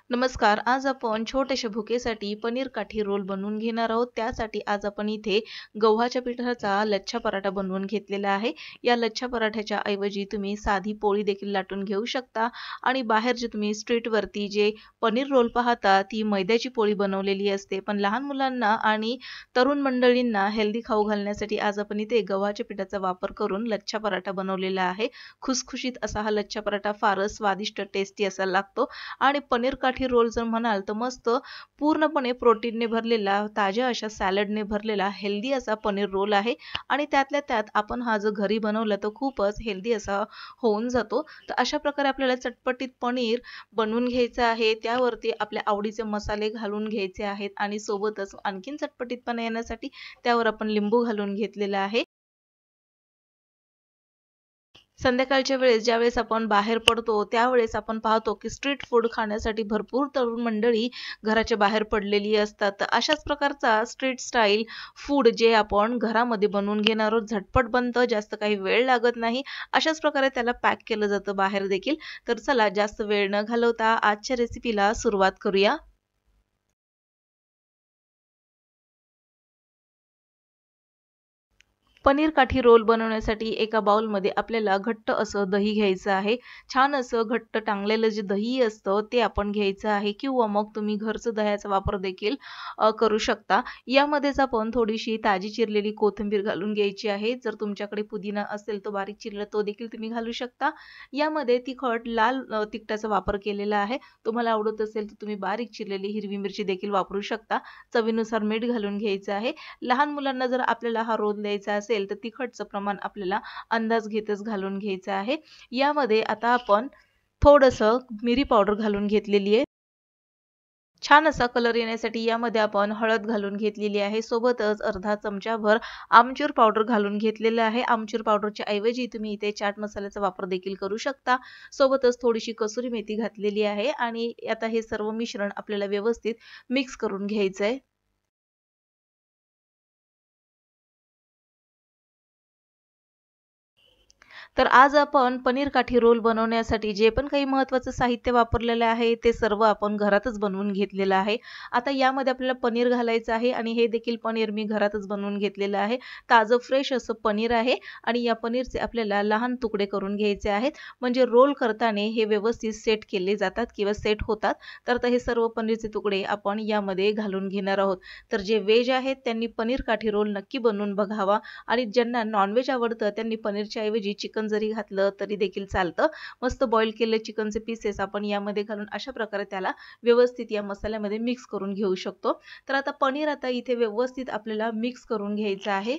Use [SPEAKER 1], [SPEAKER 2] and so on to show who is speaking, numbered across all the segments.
[SPEAKER 1] नमस्कार. आज आपण छोट्याशा भुकेसाठी पनीर काठी रोल बनवून घेणार आहोत. त्यासाठी आज आपण इथे गव्हाच्या पिठाचा लच्छा पराठा बनवून घेतलेला आहे. या लच्छा पराठ्याच्या ऐवजी तुम्ही साधी पोळी देखील लाटून घेऊ शकता आणि बाहेर जे तुम्ही स्ट्रीटवरती जे पनीर रोल पाहता ती मैद्याची पोळी बनवलेली असते. पण लहान मुलांना आणि तरुण मंडळींना हेल्दी खाऊ घालण्यासाठी आज आपण इथे गव्हाच्या पिठाचा वापर करून लच्छा पराठा बनवलेला आहे. खुसखुशीत असा हा लच्छा पराठा फारच स्वादिष्ट टेस्टी असा लागतो आणि पनीर काठी रोल जर म्हणाल तर मस्त पूर्णपणे प्रोटीनने भरलेला ताज्या अशा सॅलडने भरलेला हेल्दी असा पनीर रोल आहे आणि त्यातल्या त्यात आपण हा जर घरी बनवला तर खूपच हेल्दी असा होऊन जातो. तर अशा प्रकारे आपल्याला चटपटीत पनीर बनवून घ्यायचं आहे. त्यावरती आपल्या आवडीचे मसाले घालून घ्यायचे आहेत आणि सोबतच आणखीन चटपटीतपणा येण्यासाठी त्यावर आपण लिंबू घालून घेतलेला आहे. संध्याकाळच्या वेळेस ज्यावेळेस आपण बाहेर पडतो त्यावेळेस आपण पाहतो की स्ट्रीट फूड खाण्यासाठी भरपूर तरुण मंडळी घराच्या बाहेर पडलेली असतात. तर अशाच प्रकारचा स्ट्रीट स्टाईल फूड जे आपण घरामध्ये बनवून घेणार आहोत, झटपट बनतं, जास्त काही वेळ लागत नाही. अशाच प्रकारे त्याला पॅक केलं जातं बाहेर देखील. तर चला जास्त वेळ न घालवता आजच्या रेसिपीला सुरुवात करूया. पनीर काठी रोल बनवण्यासाठी एका बाउलमध्ये आपल्याला घट्ट असं दही घ्यायचं आहे. छान असं घट्ट टांगलेलं जे दही असतं ते आपण घ्यायचं आहे किंवा मग तुम्ही घरचं दह्याचा वापर देखील करू शकता. यामध्येच आपण थोडीशी ताजी चिरलेली कोथिंबीर घालून घ्यायची आहे. जर तुमच्याकडे पुदिना असेल तो बारीक चिरलेला तो देखील तुम्ही घालू शकता. यामध्ये तिखट लाल तिखटाचा वापर केलेला आहे. तुम्हाला आवडत असेल तर तुम्ही बारीक चिरलेली हिरवी मिरची देखील वापरू शकता. चवीनुसार मीठ घालून घ्यायचं आहे. लहान मुलांना जर आपल्याला हा रोल द्यायचा असेल तर तिखटचं प्रमाण आपल्याला अंदाज घेतच घालून घ्यायचं आहे. यामध्ये आता आपण थोडंसं मिरी पावडर घालून घेतलेली आहे. छान असा कलर येण्यासाठी यामध्ये आपण हळद घालून घेतलेली आहे. सोबतच अर्धा चमचाभर आमचूर पावडर घालून घेतलेलं आहे. आमचूर पावडरच्या ऐवजी तुम्ही इथे चाट मसाल्याचा वापर देखील करू शकता. सोबतच थोडीशी कसुरी मेथी घातलेली आहे आणि आता हे सर्व मिश्रण आपल्याला व्यवस्थित मिक्स करून घ्यायचंय. तर आज आपण पनीर काठी रोल बनवण्यासाठी जे पण काही महत्त्वाचं साहित्य वापरलेलं आहे ते सर्व आपण घरातच बनवून घेतलेलं आहे. आता यामध्ये आपल्याला पनीर घालायचं आहे आणि हे देखील पनीर मी घरातच बनवून घेतलेलं आहे. ताजं फ्रेश असं पनीर आहे आणि या पनीरचे आपल्याला लहान तुकडे करून घ्यायचे आहेत. म्हणजे रोल करताना हे व्यवस्थित सेट केले जातात किंवा सेट होतात. तर आता हे सर्व पनीरचे तुकडे आपण यामध्ये घालून घेणार आहोत. तर जे व्हेज आहेत त्यांनी पनीर काठी रोल नक्की बनवून बघावा आणि ज्यांना नॉनव्हेज आवडतं त्यांनी पनीरच्या ऐवजी चिकन जरी घातलं तरी देखील चालतं. मस्त बॉईल केलेले चिकनचे पीसेस आपण यामध्ये घालून अशा प्रकारे त्याला व्यवस्थित या मसाल्यामध्ये मिक्स करून घेऊ शकतो. तर आता पनीर आता इथे व्यवस्थित आपल्याला मिक्स करून घ्यायचं आहे.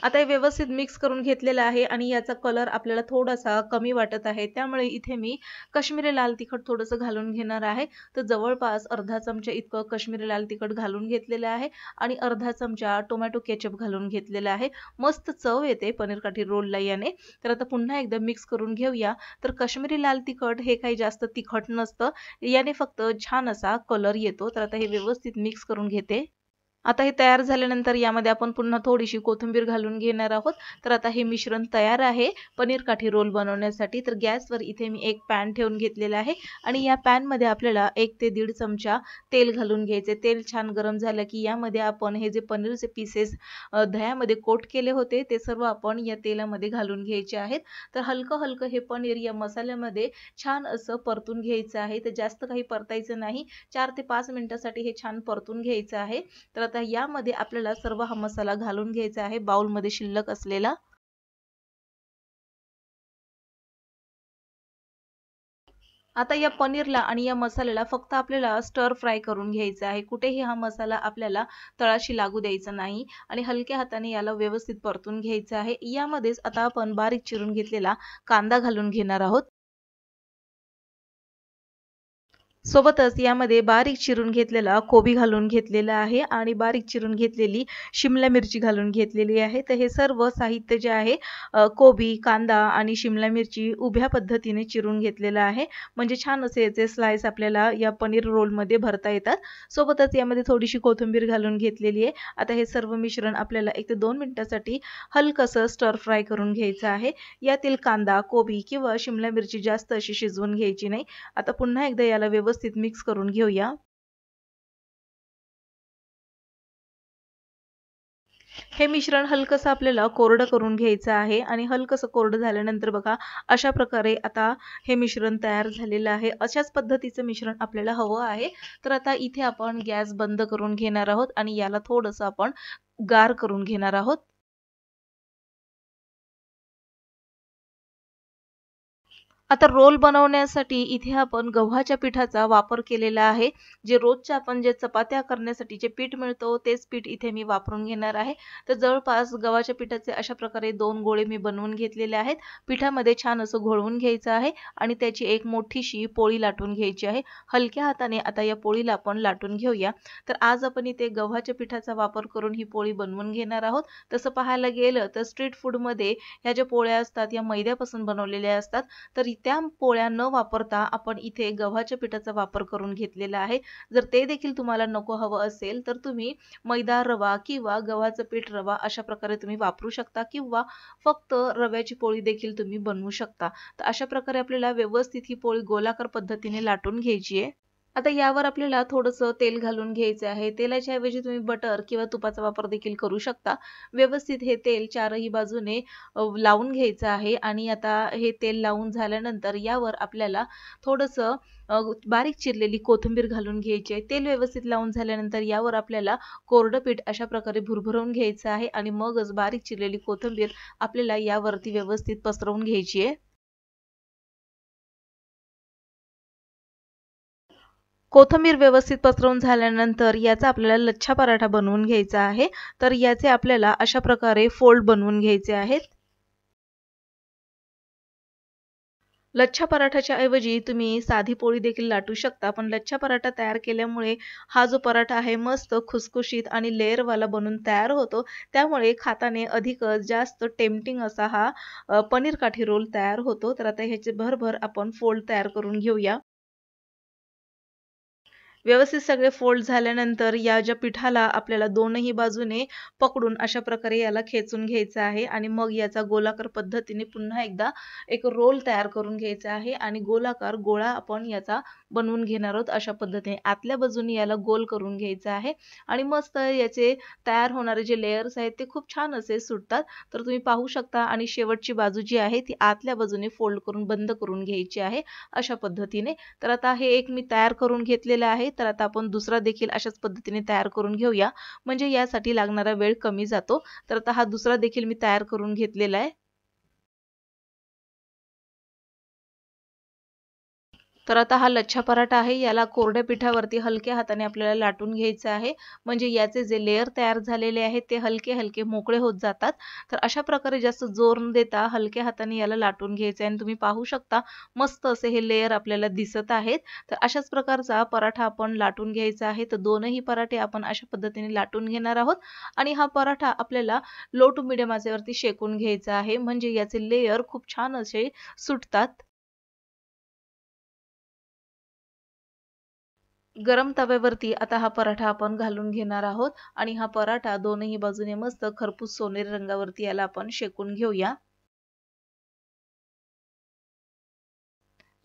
[SPEAKER 1] आता हे व्यवस्थित मिक्स करून घेतलेलं आहे आणि याचा कलर आपल्याला थोडासा कमी वाटत आहे. त्यामुळे इथे मी काश्मीरी लाल तिखट थोडंसं घालून घेणार आहे. तर जवळपास अर्धा चमचा इतकं काश्मीरी लाल तिखट घालून घेतलेलं आहे आणि अर्धा चमचा टोमॅटो केचप घालून घेतलेला आहे. मस्त चव येते पनीर काठी रोलला याने. तर आता पुन्हा एकदा मिक्स करून घेऊया. तर काश्मीरी लाल तिखट हे काही जास्त तिखट नसतं. याने फक्त छान असा कलर येतो. तर आता हे व्यवस्थित मिक्स करून घेते. आता हे तयार झाल्यानंतर यामध्ये आपण पुन्हा थोडीशी कोथिंबीर घालून घेणार आहोत. तर आता हे मिश्रण तयार आहे पनीर काठी रोल बनवण्यासाठी. तर गॅसवर इथे मी एक पॅन ठेवून घेतलेला आहे आणि या पॅनमध्ये आपल्याला 1 ते 1.5 चमचा तेल घालून घ्यायचे. तेल छान गरम झालं की यामध्ये आपण हे जे पनीरचे पीसेस दह्यामध्ये कोट केले होते ते सर्व आपण या तेलामध्ये घालून घ्यायचे आहेत. तर हलकं-हलकं हे पनीर या मसाल्यामध्ये छान असं परतून घ्यायचं आहे. तर जास्त काही परतायचं नाही. 4 ते 5 मिनिटासाठी हे छान परतून घ्यायचं आहे. तर आता यामध्ये आपल्याला सर्व हा मसाला घालून घ्यायचा आहे बाउलमध्ये शिल्लक असलेला. आता या पनीरला आणि या मसाल्याला फक्त आपल्याला स्टर फ्राय करून घ्यायचा आहे. कुठेही हा मसाला आपल्याला तळाशी लागू द्यायचा नाही आणि हलक्या हाताने याला व्यवस्थित परतून घ्यायचं आहे. यामध्येच आता आपण बारीक चिरून घेतलेला कांदा घालून घेणार आहोत. सोबतच यामध्ये बारीक चिरून घेतलेला कोबी घालून घेतलेला आहे आणि बारीक चिरून घेतलेली शिमला मिरची घालून घेतलेली आहे. तर हे सर्व साहित्य जे आहे कोबी, कांदा आणि शिमला मिरची उभ्या पद्धतीने चिरून घेतलेलं आहे. म्हणजे छान असे याचे स्लाइस आपल्याला या पनीर रोलमध्ये भरता येतात. सोबतच यामध्ये थोडीशी कोथिंबीर घालून घेतलेली आहे. आता हे सर्व मिश्रण आपल्याला 1 ते 2 मिनिटासाठी हलकसं स्टर फ्राय करून घ्यायचं आहे. यातील कांदा, कोबी किंवा शिमला मिरची जास्त अशी शिजवून घ्यायची नाही. आता पुन्हा एकदा याला व्यवस्थित मिक्स करून घेऊया. हे मिश्रण हलकसं आपल्याला कोरडं करून घ्यायचं आहे आणि हलकसं कोरडं झाल्यानंतर बघा अशा प्रकारे आता हे मिश्रण तयार झालेलं आहे. अशाच पद्धतीचं मिश्रण आपल्याला हवं आहे. तर आता इथे आपण गॅस बंद करून घेणार आहोत आणि याला थोडंसं आपण गार करून घेणार आहोत. आता रोल बनवण्यासाठी इथे आपण गव्हाच्या पिठाचा वापर केलेला आहे. जे रोजच्या आपण जे चपात्या करण्यासाठी जे पीठ मिळतो तेच पीठ इथे मी वापरून घेणार आहे. तर जवळपास गव्हाच्या पिठाचे अशा प्रकारे 2 गोळे मी बनवून घेतलेले आहेत. पिठामध्ये छान असं घोळवून घ्यायचं आहे आणि त्याची एक मोठीशी पोळी लाटून घ्यायची आहे. हलक्या हाताने आता या पोळीला आपण लाटून घेऊया. तर आज आपण इथे गव्हाच्या पिठाचा वापर करून ही पोळी बनवून घेणार आहोत. तसं पाहायला गेलं तर स्ट्रीट फूडमध्ये ह्या ज्या पोळ्या असतात या मैद्यापासून बनवलेल्या असतात. तर त्या पोळ्या न वापरता आपण इथे गव्हाच्या पिठाचा वापर करून घेतलेला आहे. जर ते देखील तुम्हाला नको हवं असेल तर तुम्ही मैदा, रवा किंवा गव्हाचं पीठ, रवा अशा प्रकारे तुम्ही वापरू शकता किंवा फक्त रव्याची पोळी देखील तुम्ही बनवू शकता. तर अशा प्रकारे आपल्याला व्यवस्थित ही पोळी गोलाकार पद्धतीने लाटून घ्यायची आहे. आता यावर आपल्याला थोडंसं तेल घालून घ्यायचं आहे. तेलाच्या ऐवजी तुम्ही बटर किंवा तुपाचा वापर देखील करू शकता. व्यवस्थित हे तेल चारही बाजूने लावून घ्यायचं आहे आणि आता हे तेल लावून झाल्यानंतर यावर आपल्याला थोडंसं बारीक चिरलेली कोथिंबीर घालून घ्यायची आहे. तेल व्यवस्थित लावून झाल्यानंतर यावर आपल्याला कोरडं पीठ अशा प्रकारे भुरभुरवून घ्यायचं आहे आणि मगच बारीक चिरलेली कोथिंबीर आपल्याला यावरती व्यवस्थित पसरवून घ्यायची आहे. कोथिंबीर व्यवस्थित पसरवून झाल्यानंतर याचा आपल्याला लच्छा पराठा बनवून घ्यायचा आहे. तर याचे आपल्याला अशा प्रकारे फोल्ड बनवून घ्यायचे आहेत. लच्छा पराठाच्या ऐवजी तुम्ही साधी पोळी देखील लाटू शकता. पण लच्छा पराठा तयार केल्यामुळे हा जो पराठा आहे मस्त खुसखुशीत आणि लेयरवाला बनून तयार होतो. त्यामुळे खाताना अधिकच जास्त टेम्प्टिंग असा हा पनीर काठी रोल तयार होतो. तर आता ह्याचे भरभर आपण फोल्ड तयार करून घेऊया. व्यवस्थित सगळे फोल्ड झाल्यानंतर या ज्या पिठाला आपल्याला दोनही बाजूने पकडून अशा प्रकारे याला खेचून घ्यायचं आहे आणि मग याचा गोलाकार पद्धतीने पुन्हा एकदा एक रोल तयार करून घ्यायचा आहे आणि गोलाकार गोळा आपण याचा बनवून घेणार आहोत. अशा पद्धतीने आतल्या बाजूने याला गोल करून घ्यायचं आहे आणि मस्त याचे तयार होणारे जे लेयर्स आहेत ते खूप छान असे सुटतात. तर तुम्ही पाहू शकता आणि शेवटची बाजू जी आहे ती आतल्या बाजूने फोल्ड करून बंद करून घ्यायची आहे अशा पद्धतीने. तर आता हे एक मी तयार करून घेतलेलं आहे. तर आता आपण दुसरा देखील अशाच पद्धतीने तयार करून घेऊया. म्हणजे यासाठी लागणारा वेळ कमी जातो. तर आता हा दुसरा देखील मी तयार करून घेतलेला आहे. तर आता हा लच्छा पराठा आहे. याला कोरड्या पिठावरती हलक्या हाताने आपल्याला लाटून घ्यायचं आहे. म्हणजे याचे जे लेयर तयार झालेले आहेत ते हलके-हलके मोकळे होत जातात. तर अशा प्रकारे जास्त जोर न देता हलक्या हाताने याला लाटून घ्यायचं आहे आणि तुम्ही पाहू शकता मस्त असे हे लेयर आपल्याला दिसत आहेत. तर अशाच प्रकारचा पराठा आपण लाटून घ्यायचा आहे. तर दोनही पराठे आपण अशा पद्धतीने लाटून घेणार आहोत आणि हा पराठा आपल्याला लो टू मीडियम आचेवरती शेकून घ्यायचा आहे. म्हणजे याचे लेयर खूप छान असे सुटतात. गरम तव्यावरती आता हा पराठा आपण घालून घेणार आहोत आणि हा पराठा दोनही बाजूने मस्त खरपूस सोनेरी रंगावरती याला आपण शेकून घेऊया.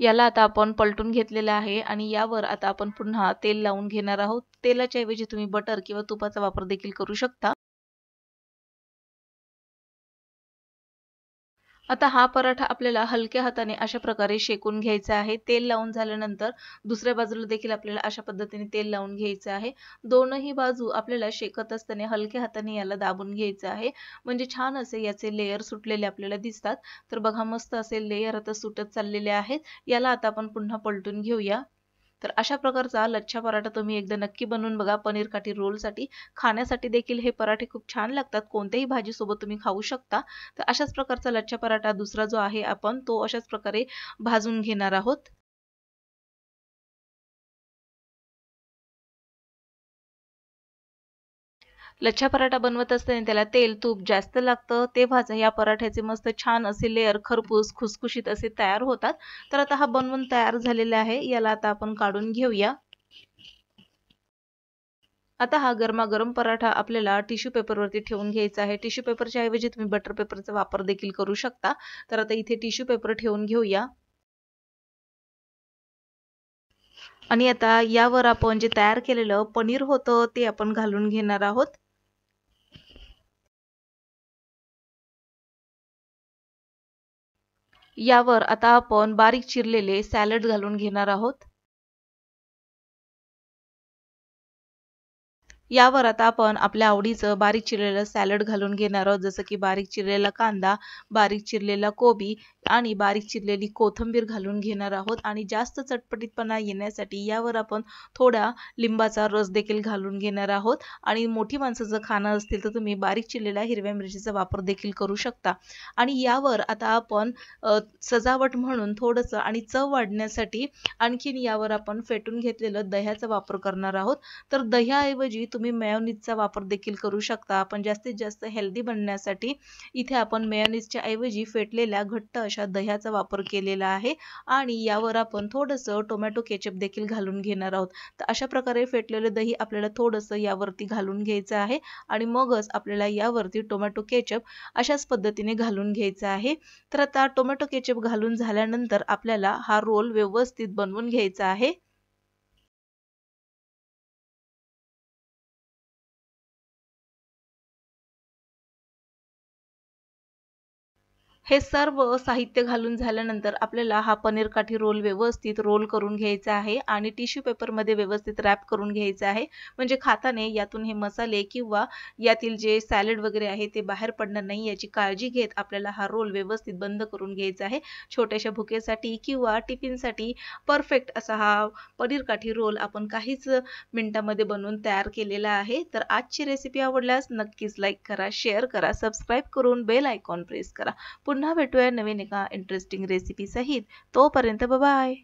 [SPEAKER 1] याला आता आपण पलटून घेतलेलं आहे आणि यावर आता आपण पुन्हा तेल लावून घेणार आहोत. तेलाच्या ऐवजी तुम्ही बटर किंवा तुपाचा वापर देखील करू शकता. आता हा पराठा आपल्याला हलक्या हाताने अशा प्रकारे शेकून घ्यायचा आहे. तेल लावून झाल्यानंतर दुसऱ्या बाजूला देखील आपल्याला अशा पद्धतीने तेल लावून घ्यायचं आहे. दोनही बाजू आपल्याला शेकत असताना हलक्या हाताने याला दाबून घ्यायचं आहे. म्हणजे छान असे याचे लेयर सुटलेले आपल्याला दिसतात. तर बघा मस्त असे लेयर आता सुटत चाललेले आहेत. याला आता आपण पुन्हा पलटून घेऊया. तर अशा प्रकारचा लच्छा पराठा तुम्ही एकदा नक्की बनवून बघा पनीर काठी रोलसाठी. खाण्यासाठी देखील हे पराठे खूप छान लागतात. कोणत्याही भाजीसोबत तुम्ही खाऊ शकता. तर अशाच प्रकारचा लच्छा पराठा दुसरा जो आहे आपण तो अशाच प्रकारे भाजून घेणार आहोत. लच्छा पराठा बनवत असताना त्याला तेल तूप जास्त लागतं, तेव्हाच या पराठ्याचे मस्त छान असे लेयर खरपूस खुसखुशीत असे तयार होतात. तर आता हा बनवून तयार झालेला आहे. याला आता आपण काढून घेऊया. आता हा गरमागरम पराठा आपल्याला टिश्यू पेपरवरती ठेवून घ्यायचा आहे. टिश्यू पेपरच्या ऐवजी तुम्ही बटर पेपरचा वापर देखील करू शकता. तर आता इथे टिश्यू पेपर ठेवून घेऊया. आणि आता यावर आपण जे तयार केलेलं पनीर होतं ते आपण घालून घेणार आहोत. यावर आता आपण बारीक चिरलेले सॅलड घालून घेणार आहोत. यावर आता आपण आपल्या आवडीचं बारीक चिरलेलं सॅलड घालून घेणार आहोत. जसं की बारीक चिरलेला कांदा, बारीक चिरलेला कोबी आणि बारीक चिरलेली कोथिंबीर घालून घेणार आहोत. आणि जास्त चटपटीतपणा येण्यासाठी यावर आपण थोडा लिंबाचा रस देखील घालून घेणार आहोत. आणि मोठी माणसं जर खाणं असतील तर तुम्ही बारीक चिरलेल्या हिरव्या मिरचीचा वापर देखील करू शकता. आणि यावर आता आपण सजावट म्हणून थोडंसं आणि चव वाढण्यासाठी आणखीन यावर आपण फेटून घेतलेलं दह्याचा वापर करणार आहोत. तर दह्याऐवजी तुम्ही मेयोनीजचा वापर देखील करू शकता. आपण जास्तीत जास्त हेल्दी बनण्यासाठी इथे आपण मेयोनीजच्या ऐवजी फेटलेल्या घट्ट अशा दह्याचा वापर केलेला आहे. आणि यावर आपण थोडंसं टोमॅटो केचप देखील घालून घेणार आहोत. तर अशा प्रकारे फेटलेलं दही आपल्याला थोडंसं यावरती घालून घ्यायचं आहे. आणि मगच आपल्याला यावरती टोमॅटो केचप अशाच पद्धतीने घालून घ्यायचं आहे. तर आता टोमॅटो केचप घालून झाल्यानंतर आपल्याला हा रोल व्यवस्थित बनवून घ्यायचा आहे. हे सर्व साहित्य घालून झाल्यानंतर आपल्याला हा पनीर काठी रोल व्यवस्थित रोल करून घ्यायचा आहे आणि टिश्यू पेपरमध्ये व्यवस्थित रॅप करून घ्यायचा आहे. म्हणजे खाताना यातून हे मसाले किंवा यातील जे सॅलड वगैरे आहे ते बाहेर पडणार नाही याची काळजी घेत आपल्याला हा रोल व्यवस्थित बंद करून घ्यायचा आहे. छोट्याशा भुकेसाठी किंवा टिफिनसाठी परफेक्ट असा हा पनीर काठी रोल आपण काहीच मिनिटामध्ये बनवून तयार केलेला आहे. तर आजची रेसिपी आवडल्यास नक्कीच लाईक करा, शेअर करा, सबस्क्राईब करून बेल आयकॉन प्रेस करा. पुन्हा भेटूया नवीन एका इंटरेस्टिंग रेसिपी सहित. तोपर्यंत बाय.